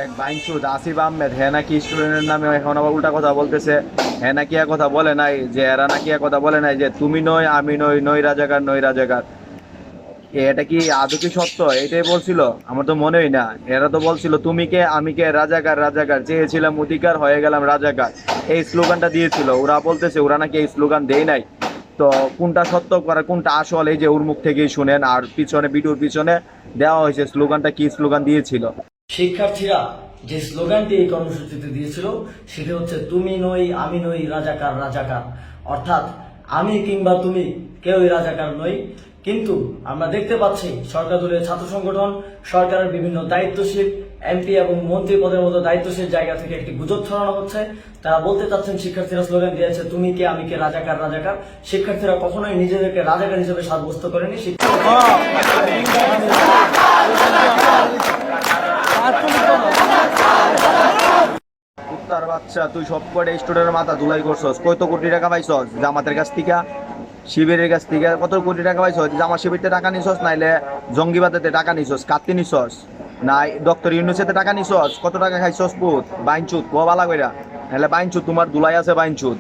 এক বাইনচুদ আসিফ আহমেদ হ্যাঁ নাকি স্টুডেন্টের নামে এখন আবার উল্টা কথা বলতেছে। হ্যাঁ নাকি এক কথা বলে নাই যে এরা নাকি এক কথা বলে নাই যে তুমি নই আমি নই নই রাজাকার নই রাজাকার। এটা কি আদৌ কি সত্য? এটাই বলছিল? আমার তো মনেই না। এরা তো বলছিল তুমি কে আমি কে রাজাকার রাজাকার, চেয়েছিলাম অধিকার হয়ে গেলাম রাজাকার, এই স্লোগানটা দিয়েছিল। ওরা বলতেছে ওরা নাকি এই স্লোগান দেয় নাই। তো কোনটা সত্য করা কোনটা আসল, এই যে ওর মুখ থেকেই শুনেন। আর পিছনে ভিডিওর পিছনে দেওয়া হয়েছে স্লোগানটা, কি স্লোগান দিয়েছিল। শিক্ষার্থীরা যে স্লোগানটি এই কর্মসূচিতে দিয়েছিল সেটি হচ্ছে তুমি নই আমি নই রাজাকার রাজাকার, অর্থাৎ আমি কিংবা তুমি কেউই রাজাকার নই। কিন্তু আমরা দেখতে পাচ্ছি সরকার দলীয় ছাত্র সংগঠন সরকারের বিভিন্ন দায়িত্বশীল এমপি এবং মন্ত্রী পদের মতো দায়িত্বশীল জায়গা থেকে একটি গুজব ছড়ানো হচ্ছে। তারা বলতে চাচ্ছেন শিক্ষার্থীরা স্লোগান দিয়েছে তুমি কে আমি কে রাজাকার রাজাকার। শিক্ষার্থীরা কখনোই নিজেদেরকে রাজাকার হিসেবে সাব্যস্ত করেনি। কুত্তার বাচ্চা, তুই সব কয়টা স্টুডেন্টের মাথা ধুলাই করছস। কত কোটি টাকা পাইছস জামাতের কাছ থেকে, শিবিরের কাছ থেকে? কত কোটি টাকা পাইছস? জামা শিবিরতে টাকা নিছস, নাইলে জঙ্গিবাদেতে টাকা নিছস, কাটতে নিছস, নাই ডক্টর ইউনুসেতে টাকা নিছস? কত টাকা খাইছস পুত বাইনচুত? কো বালা কইরা নাহলে বাইনচুত তোমার দুলাই আছে বাইনচুত।